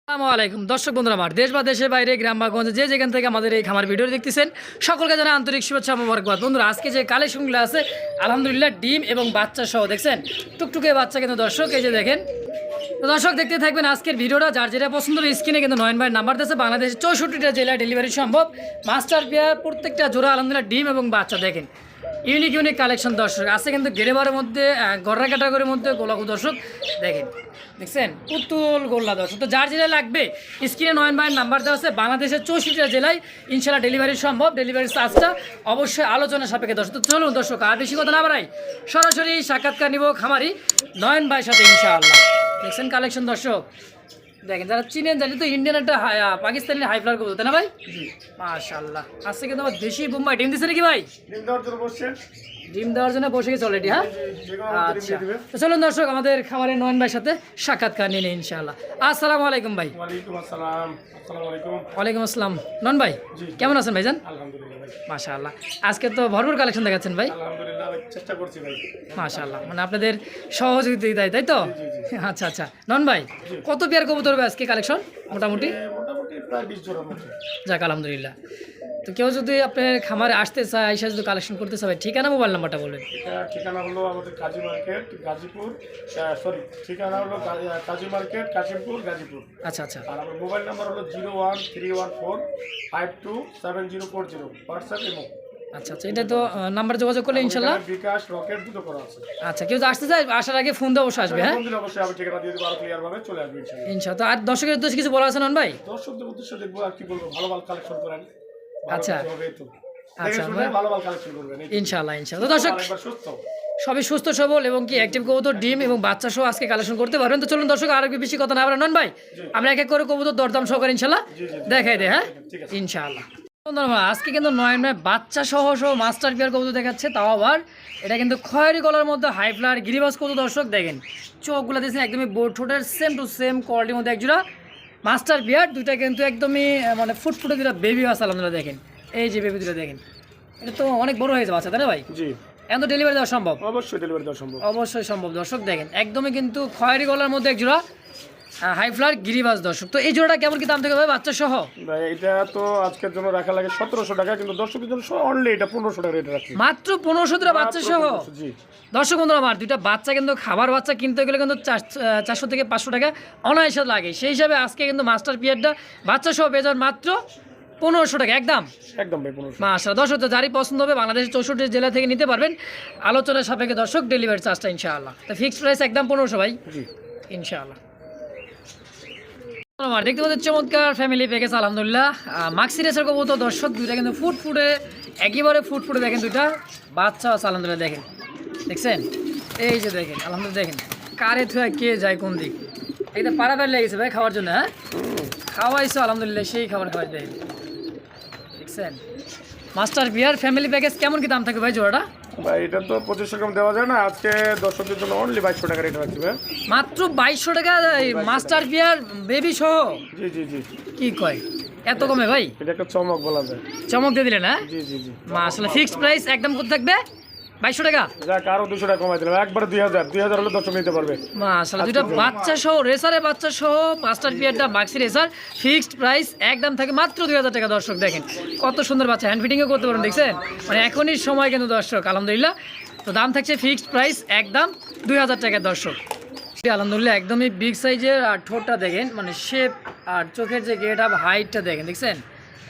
আসসালামু আলাইকুম দর্শক বন্ধুরা, আমার দেশ বা দেশের বাইরে গ্রাম বা গঞ্জে যে যেখান থেকে আমাদের এই খামার ভিডিও দেখতেছেন সকলকে জানাই আন্তরিক শুভেচ্ছা মোবারকবাদ। বন্ধুরা, আজকে যে কালেকশনগুলো আছে আলহামদুলিল্লাহ ডিম এবং বাচ্চা সহ দেখছেন টুকটুকে বাচ্চা কিন্তু দর্শক এই যে দেখেন। তো দর্শক দেখতে থাকবেন আজকের ভিডিওটা, যার যেটা পছন্দ স্ক্রিনে কিন্তু নয়ন ভাই নাম্বার দিয়েছে। বাংলাদেশের 64টা জেলায় ডেলিভারি সম্ভব। মাস্টার পেয়ার প্রত্যেকটা জোড়া আলহামদুলিল্লাহ ডিম এবং বাচ্চা দেখেন ইউনিক কালেকশন দর্শক আছে কিন্তু গেরেবারের মধ্যে গররা ক্যাটাগরির মধ্যে গোলাকু দর্শক দেখেন দেখছেন পুতুল গোল্লা দর্শক। তো যার জেলায় লাগবে স্ক্রিনে নয়ন ভাইয়ের নাম্বার দেওয়া আছে। বাংলাদেশের 64টা জেলায় ইনশাল্লাহ ডেলিভারি সম্ভব। ডেলিভারি চার্জটা অবশ্যই আলোচনা সাপেক্ষে দর্শক। তো চলুন দর্শক আর বেশি কথা না বাড়াই, সরাসরি সাক্ষাৎকার নিব খামারি নয়ন ভাইয়ের সাথে ইনশাআল্লাহ। দেখছেন কালেকশন দর্শক দেখেন, যারা চিনেন জানি তো ইন্ডিয়ান একটা পাকিস্তানি হাই ফ্লার করতে না ভাই। মাশাআল্লাহ আজকে কিন্তু আমার দেশি বোম্বাই ডিম দিচ্ছে নাকি ভাই? ডিম দেওয়ার জন্য বসে গেছে অলরেডি। হ্যাঁ আচ্ছা, তো চলুন দর্শক আমাদের খামারের নয়ন ভাইয়ের সাথে সাক্ষাৎকার নিয়ে নিই ইনশাআল্লাহ। আসসালামু আলাইকুম ভাই। ওয়ালাইকুম আসসালাম। নয়ন ভাই কেমন আছেন ভাইজান? মাশাআল্লাহ আজকে তো ভরপুর কালেকশন দেখাচ্ছেন ভাই। মাশাআল্লাহ মানে আপনাদের সহযোগিতায় তাই তো? আচ্ছা আচ্ছা নয়ন ভাই কত পেয়ার কবুতর হবে আজকে কালেকশন? মোটামুটি যাক আলহামদুলিল্লাহ। তো কেউ যদি আপনার খামারে আসতে চায়, এসে যদি কালেকশন করতে চায়, ঠিকানা মোবাইল নাম্বারটা বলবেন। ঠিকানা হলো আমাদের কাজী মার্কেট গাজীপুর, ঠিকানা হলো কাজী মার্কেট কাশিমপুর গাজীপুর। আচ্ছা আচ্ছা। আর আমার মোবাইল নাম্বার হলো 01314527040 হোয়াটসঅ্যাপ এবং আচ্ছা আচ্ছা, এটা তো নাম্বার যোগাযোগ করলে ইনশাল্লাহ বিকাশ রকেট দুটো করা আছে। আচ্ছা, কেউ আসতে চায় আসার আগে ফোন দিয়ে অবশ্যই আসবে। হ্যাঁ অবশ্যই আমি ঠিকানা দিয়ে দেবো, আরো ক্লিয়ার ভাবে চলে আসবে ইনশাআল্লাহ। তো আর দর্শকের উদ্দেশ্যে কিছু বলা আছে নন ভাই? দর্শকদের উদ্দেশ্যে দেখবো আর কি বলবো, ভালো ভালো কালেকশন করেন। আচ্ছা আচ্ছা ভালো ভালো কালেকশন করবেন ইনশাআল্লাহ ইনশাআল্লাহ। তো দর্শক সুস্থ সবই সুস্থ সবল এবং কি অ্যাক্টিভ কবুতর ডিম এবং বাচ্চা সহ আজকে কালেকশন করতে পারবেন। তো চলুন দর্শক আর বেশি কথা না বলেন নন ভাই, আমরা এক এক করে কবুতর দরদাম সহকারে ইনশাআল্লাহ দেখাই দেয়। হ্যাঁ ইনশাআল্লাহ। আজকে কিন্তু নয়ন ভাই বাচ্চা সহ মাস্টার পেয়ার কবুতর দেখাচ্ছে, তাও আবার এটা কিন্তু খয়েরি গলার মধ্যে হাই ফ্লার গিরিবাস কবুতর দর্শক দেখেন। চোখগুলো দিয়েছেন একদমই বোর্ড ঠোঁটের সেম টু সেম কোয়ালিটির মধ্যে একজোড়া মাস্টার পেয়ার। দুইটা কিন্তু একদমই মানে ফুটফুটে দুটা বেবি আছে আলহামদুলিল্লাহ। দেখেন এই যে বেবি দুটো দেখেন, এটা তো অনেক বড় হয়েছে বাচ্চা তাই না ভাই? জি। এখন তো ডেলিভারি দেওয়া সম্ভব? অবশ্যই ডেলিভারি দেওয়া সম্ভব, অবশ্যই সম্ভব দর্শক। দেখেন একদমই কিন্তু খয়েরি গলার মধ্যে একজোড়া হাই ফ্লার গিরিবাস দর্শক। তো এই জোড়াটা কেমন কি দাম থেকে ভাই বাচ্চা সহ? ভাই এটা তো আজকের জন্য রাখা লাগে 1700 টাকা, কিন্তু দর্শকদের জন্য অনলি এটা 1500 টাকা রেট রাখছি। মাত্র 1500 টাকা বাচ্চা সহ? জি দর্শক বন্ধুরা, আমার দুইটা বাচ্চা কিন্তু খাবার বাচ্চা কিনতে গেলে কিন্তু 400 থেকে 500 টাকা অনায়াসে লাগে। সেই হিসাবে আজকে কিন্তু মাস্টার পিয়ারটা বাচ্চা সহ পেয়ে যাবেন মাত্র 1500 টাকা একদম একদম ভাই 1500। মাশাআল্লাহ দর্শক, যারই পছন্দ হবে বাংলাদেশের 64 জেলা থেকে নিতে পারবেন আলোচনার সাপেক্ষে দর্শক। ডেলিভারি চার্জটা ইনশাআল্লাহ তো ফিক্সড প্রাইস একদম 1500 ভাই। জি ইনশাআল্লাহ। আমার দেখতে পাচ্ছি চমৎকার ফ্যামিলি প্যাকেজ আলহামদুলিল্লাহ। মাক্সি রেসের কবুতর দর্শক দুইটা কিন্তু ফুটফুটে একেবারে ফুটফুটে দেখেন, দুইটা বাচ্চা আছে আলহামদুলিল্লাহ। দেখেন দেখছেন এই যে দেখেন আলহামদুলিল্লাহ। দেখেন কারে থুয়া কে যায় কোন দিক, এটা পাড়াবার লেগেছে ভাই খাওয়ার জন্য। হ্যাঁ খাওয়াইছো আলহামদুলিল্লাহ, সেই খাবার খাওয়াই। দেখেন দেখছেন মাস্টার বিয়ার ফ্যামিলি প্যাকেজ কেমন কি দাম থাকে ভাই জোড়াটা? ভাই এটা তো 2500 টাকা দেওয়া যায় না, আজকে দর্শকদের জন্য অনলি 2200 টাকা রেট রাখছি ভাই। মাত্র 2200 টাকা মাস্টার বিয়ার বেবি সহ? জি জি জি। কি কয় এত কমে ভাই? এটা একটা চমক বলা যায়, চমক দিয়ে দিলেন। হ্যাঁ জি জি জি। মাশাআল্লাহ ফিক্সড প্রাইস একদম কত থাকবে? 2200 টাকা। যাক আরো 200 টাকা কমাই দিলাম, একবারে 2000 হলে দর্শক নিতে পারবে। মাশাআল্লাহ দুইটা বাচ্চা সহ রেসারে বাচ্চা সহ master পিয়ারটা Maksi racer fixed price একদম থাকে মাত্র 2000 টাকা দর্শক। দেখেন কত সুন্দর বাচ্চা, হ্যান্ড ফিটিংও করতে পারেন দেখছেন, মানে এখনই সময় কিন্তু দর্শক আলহামদুলিল্লাহ। তো দাম থাকছে ফিক্সড প্রাইস একদম 2000 টাকা দর্শক। আলহামদুলিল্লাহ একদমই বিগ সাইজের। আর ঠোঁটটা দেখেন মানে শেপ আর চোখের যে গেট আপ হাইটটা দেখেন দেখছেন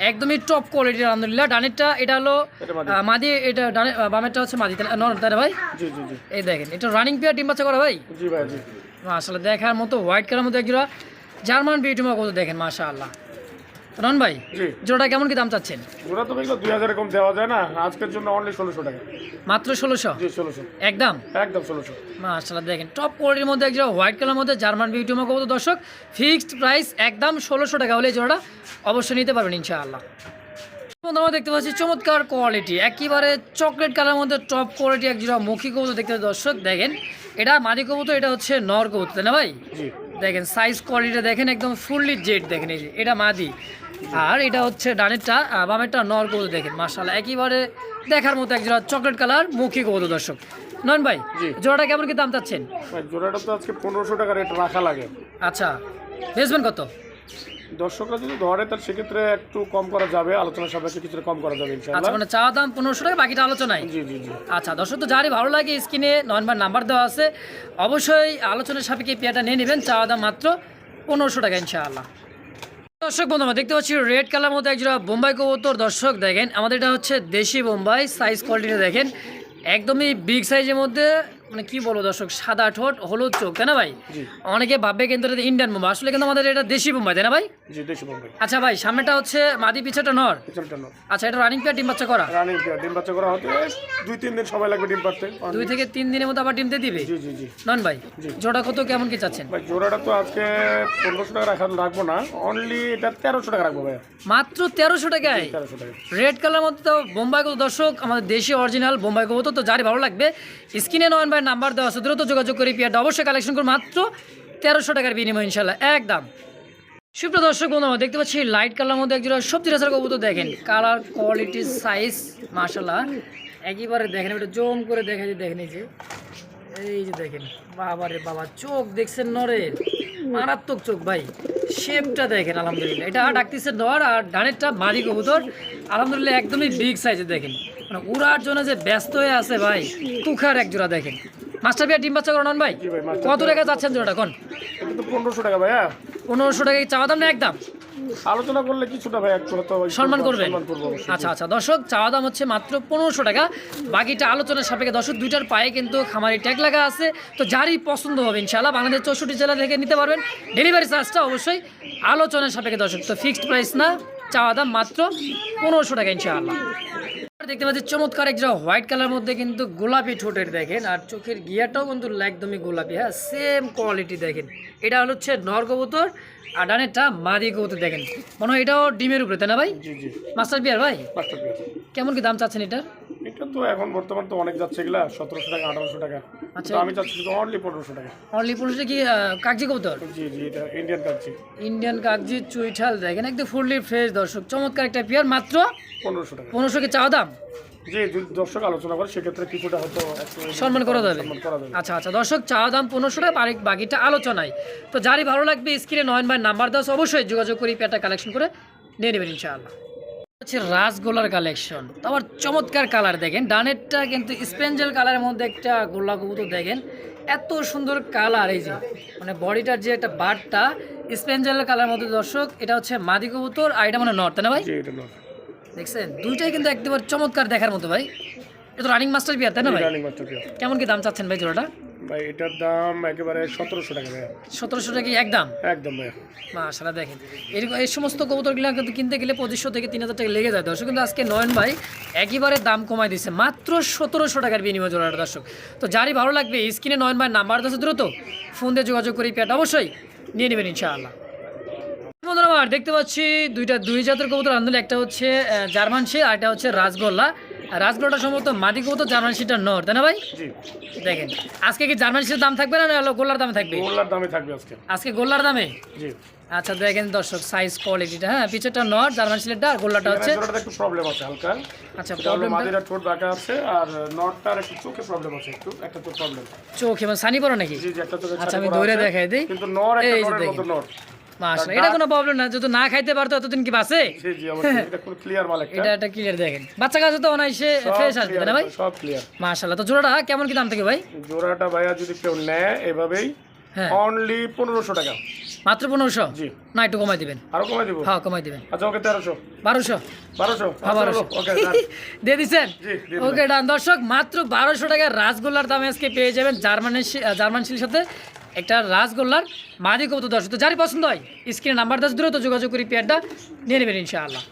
একদমই টপ কোয়ালিটির আলহামদুলিল্লাহ। ডানেরটা এটা হলো মাদি, এটা ডানে বামেরটা হচ্ছে মাদি তাই না ভাই? জি জি জি। এই দেখেন এটা রানিং পেয়ার ডিম বাচ্চা করা ভাই? জি ভাই জি। মাশাআল্লাহ দেখার মতো হোয়াইট কালার মধ্যে একজোড়া জার্মান বিউটিমা কত দেখেন মাশাআল্লাহ। রন ভাই জোড়াটা কেমন কি দাম চাচ্ছেন? জোড়া তো এগুলো 2000 এরকম দেওয়া যায় না, আজকের জন্য অনলি 1600 টাকা। মাত্র 1600? জি 1600 একদম একদম 1600। মাশাআল্লাহ দেখেন টপ কোয়ালিটির মধ্যে একজোড়া হোয়াইট কালার মধ্যে জার্মান বিউটিমা কত দর্শক। ফিক্সড প্রাইস একদম 1600 টাকা হলে জোড়াটা অবশ্যই নিতে পারবেন ইনশাআল্লাহ। আমরা দেখতে পাচ্ছি চমৎকার কোয়ালিটি একেবারে চকলেট কালার মধ্যে টপ কোয়ালিটি একজোড়া মুখী কবুতর দেখতে দর্শক। দেখেন এটা মাদি কবুতর, এটা হচ্ছে নর কবুতর তাই না ভাই? জি। দেখেন সাইজ কোয়ালিটি দেখেন একদম ফুললি জেড। দেখেন এই যে এটা মাদি আর এটা হচ্ছে ডানেরটা বামেরটা নর কবুতর। দেখেন মাশাআল্লাহ একেবারে দেখার মতো একজোড়া চকলেট কালার মুখী কবুতর দর্শক। নয়ন ভাই জোড়াটা কেমন কি দাম চাচ্ছেন? জোড়াটা তো আজকে 1500 টাকা রেট রাখা লাগে। আচ্ছা বেচবেন কত? দর্শকরা যদি ধরে তার সেক্ষেত্রে একটু কম করা যাবে, আলোচনা সাপেক্ষে কিছুটা কম করা যাবে আচ্ছা ইনশাআল্লাহ। মানে চাওয়া দাম 1500 টাকা, বাকিটা আলোচনায়। জি জি জি। আচ্ছা দর্শক, তো যারই ভালো লাগে স্ক্রিনে নয়নবার নাম্বার দেওয়া আছে, অবশ্যই আলোচনার সাপেক্ষে পেয়ারটা নিয়ে নেবেন। চাওয়া দাম মাত্র 1500 টাকা ইনশাআল্লাহ। দর্শক বন্ধু, আমরা দেখতে পাচ্ছি রেড কালার মধ্যে একজোড়া বোম্বাই কবুতর। দর্শক দেখেন, আমাদের এটা হচ্ছে দেশি বোম্বাই। সাইজ কোয়ালিটিটা দেখেন, একদমই বিগ সাইজের মধ্যে, মানে কি বলবো দর্শক, সাদা ঠোঁট হলুদ চোখ, তাই না ভাই? জি। অনেকে ভাববে কিন্তু এটা ইন্ডিয়ান বোম্বাই, আসলে কিন্তু আমাদের এটা দেশি বোম্বাই, তাই না ভাই? জি দেশি বোম্বাই। আচ্ছা ভাই, সামনেটা হচ্ছে মাদি, পিছাটা নর। পিছনটা নর। আচ্ছা, এটা রানিং পেয়ার, ডিম বাচ্চা করা? রানিং পেয়ার, ডিম বাচ্চা করা হতে 2-3 দিন সময় লাগবে ডিম পাড়তে। 2 থেকে 3 দিনের মধ্যে আবার ডিম দিয়ে দিবে? জি জি জি। নন ভাই, জি। জোড়া কত, কেমন কি চাচ্ছেন? ভাই জোড়াটা তো আজকে 1500 টাকা রাখবো না, অনলি এটা 1300 টাকা রাখবো ভাই। মাত্র 1300 টাকায় 1300 টাকা। রেড কালার মধ্যে তো বোম্বাই কবুতর। দর্শক, আমাদের দেশি অরিজিনাল বোম্বাই কবুতর। তো যারই ভালো লাগবে স্ক্রিনে নয়ন ভাই নাম্বার দেওয়া আছে, দ্রুত যোগাযোগ করে পেয়ারটা অবশ্যই কালেকশন করুন, মাত্র 1300 টাকার বিনিময় ইনশাল্লাহ একদম। সুপ্রিয় দর্শক বন্ধু, আমরা দেখতে পাচ্ছি লাইট কালার মধ্যে একজোড়া সবজি রাসার কবুতর। দেখেন কালার, কোয়ালিটি, সাইজ মাশাল্লাহ একেবারে দেখেন, এটা জম করে দেখে দেখেন, এই যে দেখেন, বাবারে বাবা, চোখ দেখছেন নরের, মারাত্মক চোখ ভাই। শেপটা দেখেন, আলহামদুলিল্লাহ এটা ডাকতেছে নর, আর ডানেরটা মাদি কবুতর। আলহামদুলিল্লাহ একদমই বিগ সাইজের দেখেন, মানে উড়ার জন্য যে ব্যস্ত হয়ে আছে ভাই। তুখার এক জোড়া দেখেন, মাস্টার বিয়ার ডিম বাচ্চা করান ভাই। জি ভাই, মাস্টার কত টাকা চাচ্ছেন জোড়াটা কোন? এটা তো 1500 টাকা ভাইয়া। 1500 টাকা চাওয়া দাম না একদম? আলোচনা করলে কিছুটা ভাই একটু হয়তো সম্মান করবেন। সম্মান করবো অবশ্যই। আচ্ছা আচ্ছা দর্শক, চাওয়া দাম হচ্ছে মাত্র 1500 টাকা, বাকিটা আলোচনার সাপেক্ষে। দর্শক, দুইটার পায়ে কিন্তু খামারি ট্যাগ লাগা আছে। তো যারই পছন্দ হবে ইনশাআল্লাহ বাংলাদেশ 64 জেলা থেকে নিতে পারবেন। ডেলিভারি চার্জটা অবশ্যই আলোচনার সাপেক্ষে দর্শক, তো ফিক্সড প্রাইস না, চাওয়া দাম মাত্র 1500 টাকা ইনশাআল্লাহ। দেখতে পাচ্ছি চমৎকার একটা হোয়াইট কালার মধ্যে কিন্তু গোলাপি ঠোঁটের দেখেন, আর চোখের গিয়াটাও কিন্তু একদমই গোলাপি। হ্যাঁ, সেম কোয়ালিটি দেখেন। এটা হচ্ছে নর কবুতর, আর ডানেরটা মাদি কবুতর দেখেন, মনে হয় এটাও ডিমের উপরে, তাই না ভাই? জি জি। মাস্টার বিয়ার ভাই, মাস্টার পেয়ার। কেমন কি দাম চাচ্ছেন এটা? এটা তো এখন বর্তমান তো অনেক যাচ্ছে, এগুলা 1700 টাকা 1800 টাকা। আচ্ছা। তো আমি চাচ্ছি শুধু অনলি 1500 টাকা। অনলি 1500 কি কাগজি কবুতর? জি জি, এটা ইন্ডিয়ান কাচ্চি। ইন্ডিয়ান কাগজি চুইঠাল দেখেন, একদম ফুললি ফ্রেশ দর্শক, চমৎকার একটা পেয়ার, মাত্র 1500 টাকা। 1500 কি চাওয়া দাম? জি, যদি দর্শক আলোচনা করে সেক্ষেত্রে কিছুটা হয়তো একটু সম্মান করা যাবে। সম্মান করা যাবে। আচ্ছা আচ্ছা দর্শক, চাওয়া দাম 1500 টাকা, বাকিটা আলোচনায়। তো যারই ভালো লাগবে স্ক্রিনে নয়ন ভাই নাম্বার দাও, অবশ্যই যোগাযোগ করে পেয়ারটা কালেকশন করে নিয়ে নেবেন ইনশাআল্লাহ। হচ্ছে রাসগোলার কালেকশন, তো আবার চমৎকার কালার দেখেন, ডানেরটা কিন্তু স্পেঞ্জেল কালারের মধ্যে একটা গোল্লা কবুতর দেখেন, এত সুন্দর কালার। এই যে মানে বডিটার যে একটা বারটা স্পেঞ্জেল কালার মধ্যে দর্শক, এটা হচ্ছে মাদি কবুতর, আর এটা মানে নর্থ, তাই না ভাই? জি, এটা নয়। দেখছেন, দুইটাই কিন্তু একদম চমৎকার দেখার মতো ভাই। এটা তো রানিং মাস্টার বিয়ার, তাই না ভাই? Running master pair. কেমন কি দাম চাচ্ছেন ভাই জোড়াটা? ভাই এটার দাম একেবারে 1700 টাকা ভাই। 1700 টাকা কি একদম? একদম ভাই। মাশাআল্লাহ দেখেন, এই সমস্ত কবুতরগুলো কিন্তু কিনতে গেলে 2500 থেকে 3000 টাকা লেগে যায় দর্শক, কিন্তু আজকে নয়ন ভাই একেবারে দাম কমায় দিচ্ছে, মাত্র 1700 টাকার বিনিময় জোড়াটা দর্শক। তো যারই ভালো লাগবে স্ক্রিনে নয়ন ভাই নাম্বার আছে, দ্রুত ফোন দিয়ে যোগাযোগ করে পেয়ারটা অবশ্যই নিয়ে নেবেন ইনশাআল্লাহ। বন্ধুরা আমার দেখতে পাচ্ছি দুই জাতের কবুতর আন্দোলন, একটা হচ্ছে জার্মান শি, আর একটা হচ্ছে রাজগোল্লা। রাজগোল্লাটা সম্ভবত মাদি কবুতর, জার্মান শিটা নর, তাই না ভাই? জি। দেখেন, আজকে কি জার্মান শির দাম থাকবে না গোল্লার দামে থাকবে? গোল্লার দামে থাকবে আজকে। আজকে গোল্লার দামে। জি। আচ্ছা দেখেন দর্শক, সাইজ কোয়ালিটিটা, হ্যাঁ পিছেরটা নর জার্মান শিলেরটা, আর গোল্লাটা হচ্ছে। এখানে একটু প্রবলেম আছে হালকা। আচ্ছা, প্রবলেম প্রবলেমটা মাদিরা ঠোঁট বাঁকা আছে, আর নটটার একটু চোখে প্রবলেম আছে, একটু একটা তো প্রবলেম। চোখ এবং সানি পড়ো নাকি? জি জি, একটা চোখে আচ্ছা, ছানি আমি পড়া ধরে আছে, দেখাই দিই। কিন্তু নর একটা এই যে নরের দেখেন। মতো নর। মাশাআল্লাহ, এটা কোনো প্রবলেম না, যদি না খাইতে পারতো এতদিন কি বাঁচে? জি জি, অবশ্যই এটা পুরো ক্লিয়ার মাল একটা। এটা একটা ক্লিয়ার দেখেন, বাচ্চা কাছে তো অনায়াসে ফ্রেশ আসবে, তাই না ভাই? সব ক্লিয়ার। মাশাআল্লাহ, তো জোড়াটা কেমন কি দাম থেকে ভাই? জোড়াটা ভাইয়া যদি কেউ নেয় এভাবেই হ্যাঁ, অনলি 1500 টাকা। মাত্র 1500? জি। না একটু কমাই দিবেন? আরো কমাই দিব। হ্যাঁ কমাই দিবেন। আচ্ছা, ওকে 1300। 1200? 1200। হ্যাঁ 1200 ওকে দিয়ে দিচ্ছেন? জি, দিয়ে ওকে ডান। দর্শক, মাত্র 1200 টাকায় রাসগোল্লার দামে আজকে পেয়ে যাবেন জার্মান শিলের সাথে একটা রাসগোল্লার মাদি কবুতর। দর্শক, তো যারই পছন্দ হয় স্ক্রিনে নাম্বার 10 দ্রুত যোগাযোগ করি পেয়ারটা নিয়ে নেবেন ইনশাআল্লাহ।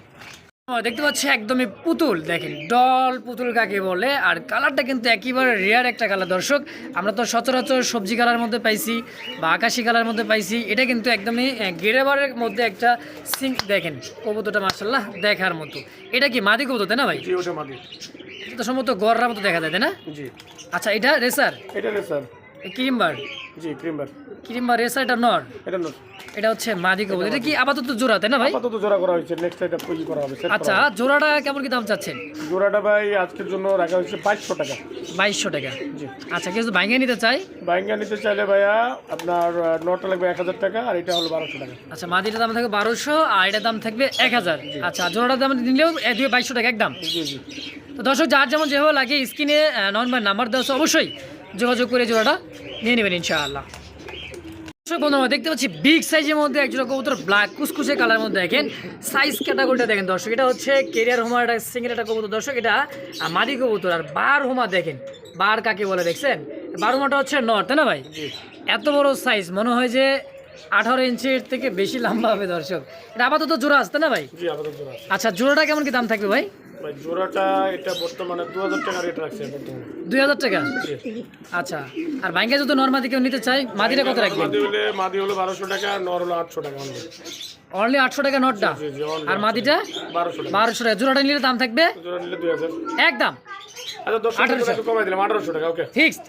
দেখতে পাচ্ছি একদমই পুতুল, দেখেন ডল পুতুল কাকে বলে, আর কালারটা কিন্তু একেবারে রেয়ার একটা কালার দর্শক। আমরা তো সচরাচর সবজি কালার মধ্যে পাইছি বা আকাশি কালার মধ্যে পাইছি, এটা কিন্তু একদমই গেরেবারের মধ্যে একটা দেখেন কবুতরটা মাশাআল্লাহ দেখার মতো। এটা কি মাদি কবুতর, তাই না ভাই? জি, ওটা মাদি। এটা তো সম্ভবত গররার মতো দেখা যায়, তাই না? জি। আচ্ছা, এটা রেসার? এটা রেসার। ক্রিমবার জি ক্রিমবার। ক্রিমবার রেসার, এটা নর, এটা নর। এটা হচ্ছে মাদি কবুতর। এটা কি আপাতত জোড়া তাই না ভাই? আপাতত জোড়া করা হয়েছে, নেক্সট এটা পুঁজি করা হবে। আচ্ছা, জোড়াটা কেমন কি দাম চাচ্ছেন? জোড়াটা ভাই আজকের জন্য রাখা হয়েছে 2200 টাকা। 2200 টাকা। জি। আচ্ছা, কেউ যদি ভাঙিয়ে নিতে চাই? বাইঙ্গা নিতে চাইলে ভাইয়া আপনার নটা লাগবে 1000 টাকা, আর এটা হলো 1200 টাকা। আচ্ছা, মাদিটার দাম থাকবে 1200 আর এটার দাম থাকবে 1000। আচ্ছা, জোড়াটার দাম নিলেও 2200 টাকা একদম। জি জি। তো দর্শক, যার যেমন যেভাবে লাগে স্ক্রিনে নাম্বার দেওয়া আছে, অবশ্যই যোগাযোগ করে জোড়াটা নিয়ে নেবেন ইনশাআল্লাহ। দর্শক বন্ধুরা, দেখতে পাচ্ছি বিগ সাইজের মধ্যে এক জোড়া কবুতর, ব্ল্যাক কুসকুসে কালার মধ্যে। দেখেন সাইজ ক্যাটাগরিটা দেখেন দর্শক, এটা হচ্ছে কেরিয়ার হোমার, একটা সিঙ্গেল একটা কবুতর দর্শক, এটা মাদি কবুতর। আর বার হোমা দেখেন, বার কাকে বলে দেখছেন? বার হোমাটা হচ্ছে নর তাই না ভাই? এত বড় সাইজ, মনে হয় যে 18 ইঞ্চির থেকে বেশি লম্বা হবে দর্শক। এটা আপাতত জোড়া আসতে না ভাই? জি আপাতত জোড়া। আচ্ছা, জোড়াটা কেমন কি দাম থাকবে ভাই? ভাই জোড়াটা এটা বর্তমানে 2000 টাকা রেট রাখছে বর্তমানে। 2000 টাকা। আচ্ছা, আর বাইঙ্গা যদি নর্মাদি কেউ নিতে চাই, মাদিটা কত রাখবেন? মাদি হলো 1200 টাকা, নর হলো 800 টাকা। অনলি 800 টাকা নটটা, আর মাদিটা 1200 টাকা। জোড়াটা নিলে দাম থাকবে জোড়া নিলে 2000 একদম। আচ্ছা 10 টাকা কমাই দিলাম, 1800 টাকা। ওকে ফিক্সড।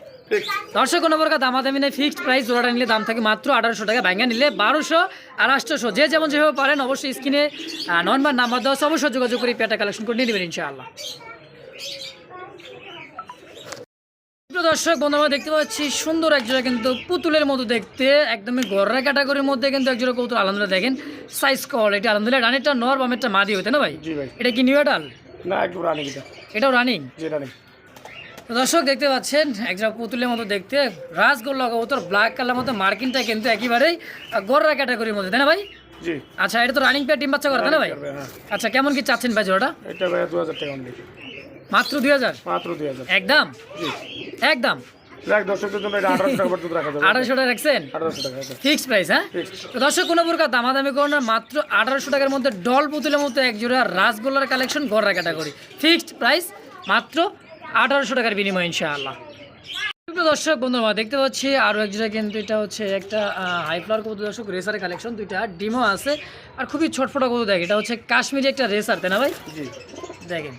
দর্শক, কোনো প্রকার দামাদামি নেই, ফিক্সড প্রাইস। জোড়াটা নিলে দাম থাকে মাত্র 1800 টাকা, বাইঙ্গা নিলে 1200 আর 800। যে যেমন যেভাবে পারেন অবশ্যই স্ক্রিনে নাম্বার দেওয়া আছে, অবশ্যই যোগাযোগ করে পেয়ারটা কালেকশন করে নিয়ে নেবেন ইনশাআল্লাহ। দর্শক বন্ধুরা, দেখতে পাচ্ছি সুন্দর এক জোড়া কিন্তু পুতুলের মতো দেখতে, একদমই গররা ক্যাটাগরির মধ্যে কিন্তু এক জোড়া কবুতর। আলহামদুলিল্লাহ দেখেন সাইজ কোয়ালিটি আলহামদুলিল্লাহ। রানিটা নর, বামেরটা মাদি হইতে না ভাই? জি ভাই। এটা কি নিউ এডাল? না, একদম রানিং। এটাও রানিং? জি রানিং। তো দর্শক, দেখতে পাচ্ছেন একজোড়া পুতুলের মতো দেখতে রাজগোল্লা কবুতর, ব্ল্যাক কালার মতো। মার্কিনটা কিন্তু একেবারেই গররা ক্যাটাগরির মধ্যে তাই না ভাই? জি। আচ্ছা, এটা তো রানিং পেয়ার, ডিম বাচ্চা করে তাই না ভাই? আচ্ছা, কেমন কি চাচ্ছেন ভাই জোড়াটা? এটা ভাই 2000 টাকা অনলি। মাত্র 2000? মাত্র 2000 একদম। জি একদম। দেখ দর্শকদের জন্য এটা 1800 টাকা পর্যন্ত রাখা যাবে। 1800 টাকা রাখছেন? 1800 টাকা ফিক্স প্রাইস। হ্যাঁ, তো দর্শক, কোনো প্রকার দামাদামি করুন না, মাত্র 1800 টাকার মধ্যে ডল পুতুলের মতো এক জোড়া রাসগোল্লার কালেকশন, গররা ক্যাটাগরি। ফিক্সড প্রাইস মাত্র 1800 টাকার বিনিময় ইনশাআল্লাহ। দর্শক বন্ধুরা, দেখতে পাচ্ছি আরও এক জোড়া কিন্তু, এটা হচ্ছে একটা হাই ফ্লাওয়ার কবুতর দর্শক, রেসারের কালেকশন। দুইটা ডিমও আছে আর খুবই ছোটফোটা কবুতর। দেখেন, এটা হচ্ছে কাশ্মীরি একটা রেসার তাই না ভাই? জি। দেখেন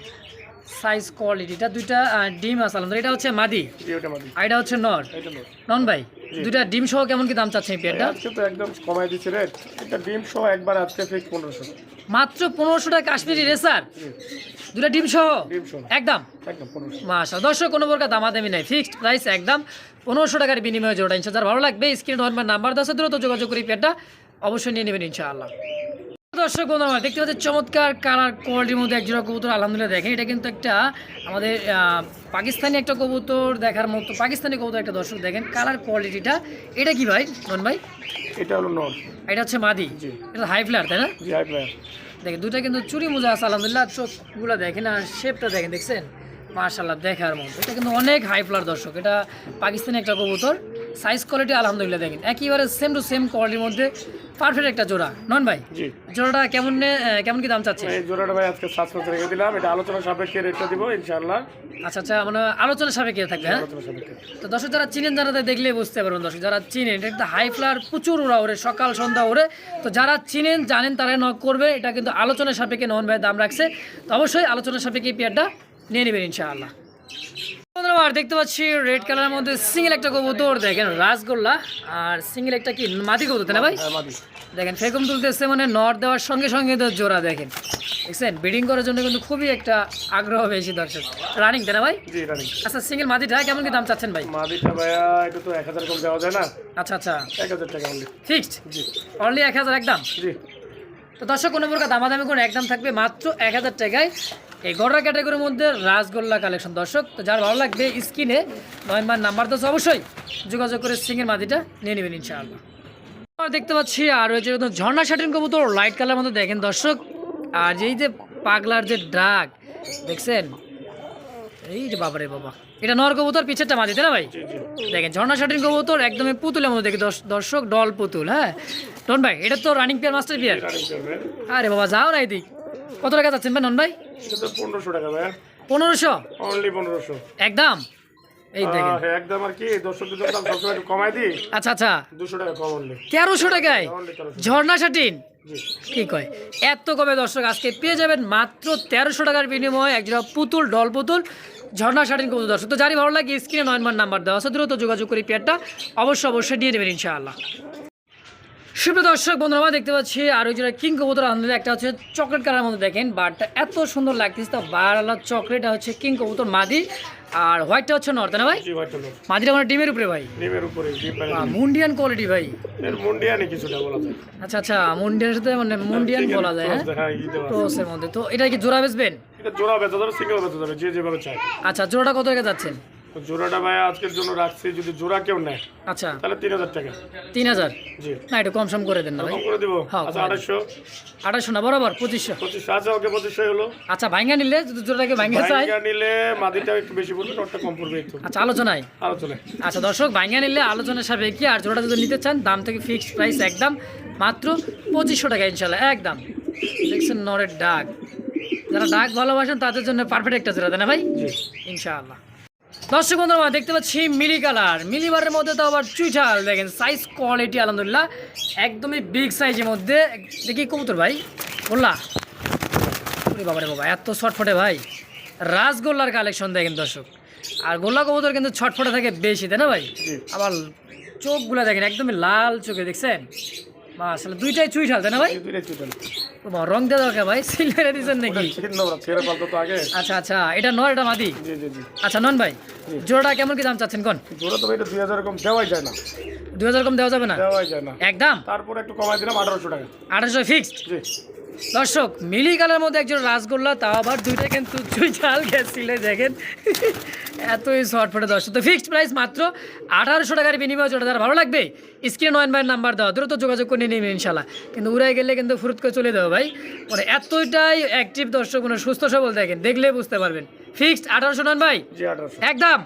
সাইজ কোয়ালিটিটা, দুইটা ডিম আছে আলহামদুলিল্লাহ। এটা হচ্ছে মাদি, জি ওটা মাদি, আর এটা হচ্ছে নর। এটা নর। নন ভাই, দুইটা ডিম সহ কেমন কি দাম চাচ্ছেন এই পেয়ারটা? আজকে তো একদম কমাই দিচ্ছে রেট। এটা ডিম সহ একবার আজকে ফিক্স 1500। মাত্র 1500 টাকা কাশ্মীরি রেসার, দুটা ডিম সহ ডিম সহ একদম। একদম 1500। মাশাআল্লাহ দর্শক, কোনো প্রকার দামাদামি নাই, ফিক্সড প্রাইস একদম 1500 টাকার বিনিময়ে জোড়া ইনশাআল্লাহ। যার ভালো লাগবে স্ক্রিনে নাম্বার দেওয়া আছে, দ্রুত যোগাযোগ করে পেয়ারটা অবশ্যই নিয়ে নেবেন ইনশাআল্লাহ। দর্শক বন্ধুরা, দেখতে পাচ্ছি চমৎকার কালার কোয়ালিটির মধ্যে এক জোড়া কবুতর আলহামদুলিল্লাহ। দেখেন, এটা কিন্তু একটা আমাদের পাকিস্তানি একটা কবুতর দেখার মতো, পাকিস্তানি কবুতর একটা। দর্শক দেখেন কালার কোয়ালিটিটা, এটা কি ভাই নন ভাই? এটা হলো নর। এটা হচ্ছে মাদি। জি। এটা হাই ফ্লায়ার তাই না? জি হাই ফ্লায়ার। দেখেন দুটা কিন্তু চুরি মোজা আছে আলহামদুলিল্লাহ। চোখগুলো দেখেন আর শেপটা দেখেন, দেখছেন মাশাআল্লাহ দেখার মতো। এটা কিন্তু অনেক হাই ফ্লায়ার দর্শক, এটা পাকিস্তানি একটা কবুতর। সাইজ কোয়ালিটি আলহামদুলিল্লাহ দেখেন একেবারে সেম টু সেম কোয়ালিটির মধ্যে পারফেক্ট একটা জোড়া। নন ভাই, জি। জোড়াটা কেমন কি দাম চাচ্ছে? এই জোড়াটা ভাই আজকে 700 রেখে দিলাম। এটা আলোচনা সাপেক্ষে রেটটা দিব ইনশাআল্লাহ। আচ্ছা আচ্ছা, মানে আলোচনা সাপেক্ষে থাকবে। হ্যাঁ, আলোচনা সাপেক্ষে। তো দর্শক যারা চিনেন, যারা দেখলে বুঝতে পারবেন দর্শক, যারা চিনেন এটা কিন্তু হাই ফ্লায়ার প্রচুর ওরা ওরে, সকাল সন্ধ্যা ওরে। তো যারা চিনেন জানেন তারা নক করবে। এটা কিন্তু আলোচনা সাপেক্ষে নন ভাই দাম রাখছে, তো অবশ্যই আলোচনা সাপেক্ষে পেয়ারটা নিয়ে নেবেন ইনশাআল্লাহ। আর দেখতে পাচ্ছি রেড কালারের মধ্যে সিঙ্গেল একটা কবুতর, দেখেন রাসগোল্লা। আর সিঙ্গেল একটা কি মাদি কবুতর তাই না ভাই? হ্যাঁ মাদি। দেখেন ফেকুম তুলতেছে, মানে নট দেওয়ার সঙ্গে সঙ্গে তো জোড়া দেখেন, দেখছেন ব্রিডিং করার জন্য কিন্তু খুবই একটা আগ্রহ বেশি দর্শক। রানিং তাই না ভাই? জি রানিং। আচ্ছা, সিঙ্গেল মাদিটা কেমন কি দাম চাচ্ছেন ভাই? মাদিটা ভাইয়া এটা তো 1000 কম দেওয়া যায় না। আচ্ছা আচ্ছা, 1000 টাকা অনলি। ফিক্সড? জি অনলি 1000 একদম। জি। তো দর্শক, কোনো প্রকার দামাদামি করে একদম থাকবে মাত্র 1000 টাকায় এই গড়রা ক্যাটাগরির মধ্যে রাসগোল্লা কালেকশন দর্শক। তো যার ভালো লাগবে স্ক্রিনে নাম্বার তো অবশ্যই যোগাযোগ করে সিঙ্গেল মাদিটা নিয়ে নেবেন ইনশাআল্লাহ। দেখতে পাচ্ছি আর রয়েছে ঝর্ণা শাটিন কবুতর, লাইট কালার মধ্যে দেখেন দর্শক। আর এই যে পাগলার যে ডাক দেখছেন, এই যে বাবারে বাবা, এটা নর কবুতর, পিছেরটা মাঝে তাই না ভাই? দেখেন ঝর্ণা শাটিন কবুতর একদমই পুতুলের মধ্যে দেখে দর্শক, ডল পুতুল। হ্যাঁ নন ভাই, এটা তো রানিং পেয়ার, মাস্টার পেয়ার। আরে বাবা যাও না এদিক। কত টাকা যাচ্ছেন ভাই নন ভাই? এটা তো 1500 টাকা ভাইয়া। 1500 অনলি 1500 একদম। এই দেখেন হ্যাঁ একদম। আর কি দর্শকদের জন্য দাম সবসময় একটু কমাই দিই। আচ্ছা আচ্ছা, 200 টাকা কম অনলি। 1300 টাকায় অনলি 1300। ঝর্ণা শাটিন জি। কি কয়, এত কমে দর্শক আজকে পেয়ে যাবেন মাত্র 1300 টাকার বিনিময়ে একজোড়া পুতুল, ডল পুতুল ঝর্ণা শাটিন কবুতর দর্শক। তো যারই ভালো লাগে স্ক্রিনে 9 নম্বর নাম্বার দেওয়া আছে, দ্রুত যোগাযোগ করে পেয়ারটা অবশ্যই নিয়ে নেবেন ইনশাআল্লাহ। সুপ্রিয় দর্শক বন্ধুরা, আমরা দেখতে পাচ্ছি আর ওই যেটা কিং কবুতর আলহামদুলিল্লাহ একটা হচ্ছে চকলেট কালারের মধ্যে, দেখেন বারটা এত সুন্দর লাগতেছে। তো বারলা চকলেট হচ্ছে কিং কবুতর মাদি, আর হোয়াইটটা হচ্ছে নর্থ না ভাই? জি হোয়াইট কালার। মাদিটা মানে ডিমের উপরে ভাই, ডিমের উপরে ডিম পারে। মুন্ডিয়ান কোয়ালিটি ভাই। এর মুন্ডিয়ানি কিছুটা বলা যায়। আচ্ছা মুন্ডিয়ানের সাথে মানে মুন্ডিয়ান বলা যায় হ্যাঁ, হ্যাঁ এই দেওয়া আছে। ক্রসের মধ্যে। তো এটা কি জোড়া বেচবেন? এটা জোড়া বেচা যাবে, সিঙ্গেল বেচা যাবে, যে যেভাবে চায়। আচ্ছা জোড়াটা কত টাকা যাচ্ছেন? তো জোড়াটা ভাই আজকের জন্য রাখছি, যদি জোড়া কেউ নেয় আচ্ছা তাহলে 3000 টাকা। 3000 জি না, একটু কম সম করে দেন না ভাই। কম করে দিব। হ্যাঁ, আচ্ছা করে 2800 2800 না বরাবর 2500। 2500 আছে, ওকে 2500 হলো। আচ্ছা ভাঙ্গা নিলে যদি জোড়াটাকে ভাঙ্গা চাই, ভাইঙ্গা নিলে মাদিটা একটু বেশি পড়বে, নটটা কম পড়বে একটু। আচ্ছা আলোচনায়। আলোচনায়। আচ্ছা দর্শক, ভাঙ্গা নিলে আলোচনার সাপেক্ষে, আর জোড়াটা যদি নিতে চান দাম থেকে ফিক্সড প্রাইস একদম মাত্র 2500 টাকা ইনশাল্লাহ একদম। দেখছেন নরের ডাক, যারা ডাক ভালোবাসেন তাদের জন্য পারফেক্ট একটা জোড়া দেয় না ভাই জি ইনশাআল্লাহ। দর্শক বন্ধুরা দেখতে পাচ্ছি মিলি কালার, মিলিবারের মধ্যে তো আবার চুইঠাল, দেখেন সাইজ কোয়ালিটি আলহামদুলিল্লাহ একদমই বিগ সাইজের মধ্যে। দেখি কবুতর ভাই বললা, ওরে বাবা রে বাবা এত ছটফটে ভাই, রাসগোল্লার কালেকশন দেখেন দর্শক। আর গোল্লা কবুতর কিন্তু ছটফটে থাকে বেশি, তাই না ভাই? আবার চোখগুলা দেখেন একদমই লাল চোখে, দেখছেন মাশাআল্লাহ দুইটাই চুইঠাল, তাই না ভাই? দুইটাই চুইঠাল। ও বাবা, রং দেওয়া দরকার ভাই, সিলভারে দিয়েছেন নাকি? ছেড়ে পালতো তো আগে। আচ্ছা এটা নর, এটা মাদি। জি জি জি। আচ্ছা নন ভাই, জোড়াটা কেমন কি দাম চাচ্ছেন কোন? জোড়া তো ভাই এটা 2000 এরকম দেওয়াই যায় না। 2000 কম দেওয়া যাবে না? দেওয়াই যায় না একদম তারপর একটু কমাই দিলাম 1800 টাকা। 1800 ফিক্সড। জি দর্শক মিলি কালার মধ্যে একজন রাসগোল্লা, তাও আবার দুইটা কিন্তু চুইঠাল গেছিলে দেখেন এতই শর্ট ফটে দর্শক। তো ফিক্সড প্রাইস মাত্র 1800 টাকার বিনিময়ে জোড়া। যারা ভালো লাগবে স্ক্রিনে 9 ভাইয়ের নাম্বার দেওয়া, দ্রুত যোগাযোগ করে নিয়ে নেবেন ইনশাল্লাহ। কিন্তু উড়াই গেলে কিন্তু ফুরুত করে চলে দেবো ভাই, মানে এতটাই অ্যাক্টিভ দর্শক, মানে সুস্থ সবল দেখেন, দেখলে বুঝতে পারবেন। ফিক্সড 1800 নন ভাই জি 1800 একদম।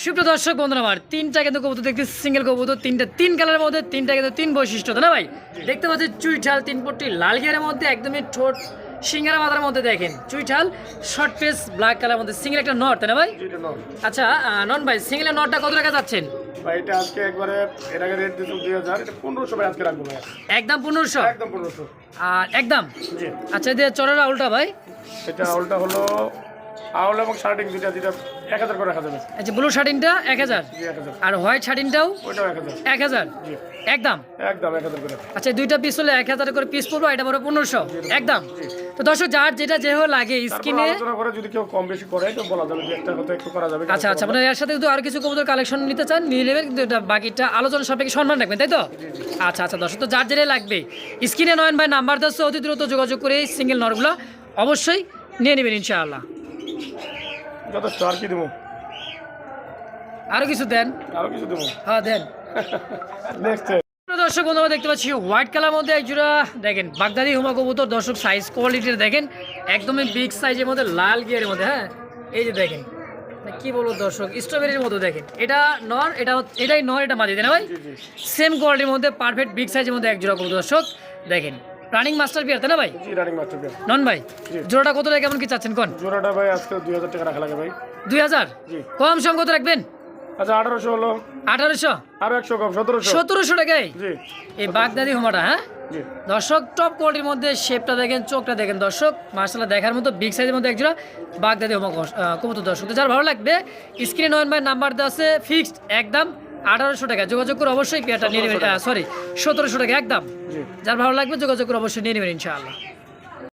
সুপ্রিয় দর্শক বন্ধুরা, আমার তিনটা কিন্তু কবুতর দেখতে, সিঙ্গেল কবুতর, তিন কালারের মধ্যে, তিনটা কিন্তু 3 বৈশিষ্ট্য, তাই না ভাই? দেখতে পাচ্ছি চুইঠাল 3 পট্টি লাল গিয়ারের মধ্যে, একদমই ঠোঁট সিঙ্গারা মাথার মধ্যে দেখেন চুইঠাল, শর্ট ফেস ব্ল্যাক কালার মধ্যে, সিঙ্গেল একটা নট, তাই না ভাই? জি এটা নাও আচ্ছা নন ভাই, সিঙ্গেলের নটটা কত টাকা যাচ্ছেন ভাই? এটা আজকে একবারে এর আগে রেট দিয়েছিলাম 2000, এটা 1500 ভাই আজকে রাখবো ভাই। একদম 1500 একদম 1500 আর একদম। জি। আচ্ছা দিয়ে চরের উল্টা ভাই, এটা আউলটা হলো আউল এবং শার্টিং দুইটা 1000 করে রাখা যাবে। আচ্ছা ব্লু শার্টিনটা 1000 জি 1000। আর হোয়াইট শার্টিনটাও ওইটাও 1000। 1000 জি একদম। একদম 1000 করে। আচ্ছা দুইটা পিস হলে 1000 করে পিস পড়বো, এটা বড় 1500 একদম। তো দর্শক যার যেটা যেভাবে লাগে তারপর স্ক্রিনে। আলোচনা করে যদি কেউ কম বেশি করে তো বলা যাবে যে একটা হয়তো একটু করা যাবে। আচ্ছা মানে এর সাথে যদি আর কিছু কবুতর কালেকশন নিতে চান নিয়ে নেবেন, কিন্তু এটা বাকিটা আলোচনা সাপেক্ষে সম্মান রাখবেন, তাই তো? আচ্ছা দর্শক, তো যার যেটাই লাগবে স্ক্রিনে 9 ভাই নাম্বার দিচ্ছে, অতি দ্রুত যোগাযোগ করে এই সিঙ্গেল নরগুলো অবশ্যই নিয়ে নেবেন ইনশাআল্লাহ। যথেষ্ট। আর কি দেবো? আরো কিছু দেন। আরো কিছু দেবো? হ্যাঁ দেন। নেক্সট দর্শক বন্ধুরা দেখতে পাচ্ছি হোয়াইট কালার মধ্যে একজোড়া দেখেন বাগদাদি হুমা কবুতর দর্শক, সাইজ কোয়ালিটির দেখেন একদমই বিগ সাইজের মধ্যে, লাল গিয়ারের মধ্যে। হ্যাঁ এই যে দেখেন কি বলবো দর্শক, স্ট্রবেরির মতো দেখেন, এটা নর, এটাই নর, এটা মাদি, তাই না ভাই? সেম কোয়ালিটির মধ্যে পারফেক্ট বিগ সাইজের মধ্যে একজোড়া কবুতর দর্শক দেখেন, রানিং মাস্টার পিয়ার, তাই না ভাই? জি রানিং মাস্টার পিয়ার। নন ভাই জোড়াটা কত টাকা কেমন কি চাচ্ছেন কোন? জোড়াটা ভাই আজকে 2000 টাকা রাখা লাগে ভাই। 2000 জি। কম সম কত রাখবেন? আচ্ছা 1800 হলো। 1800 আরো 100 কম 1700। 1700 টাকায় জি এই বাগদাদি হুমাটা। হ্যাঁ জি দর্শক টপ কোয়ালিটির মধ্যে, শেপটা দেখেন, চোখটা দেখেন দর্শক, মার্শাল্লাহ দেখার মতো বিগ সাইজের মধ্যে একজোড়া বাগদাদি হুমা কবুতর দর্শক। তো যার ভালো লাগবে স্ক্রিনে 9 ভাই নাম্বার দেওয়া আছে, ফিক্সড একদম 1800 টাকা। যোগাযোগ করে অবশ্যই পেয়ারটা নিয়ে নেবেন, সরি 1700 টাকা একদম। জি যার ভালো লাগবে যোগাযোগ করে অবশ্যই নিয়ে নেবেন ইনশাআল্লাহ।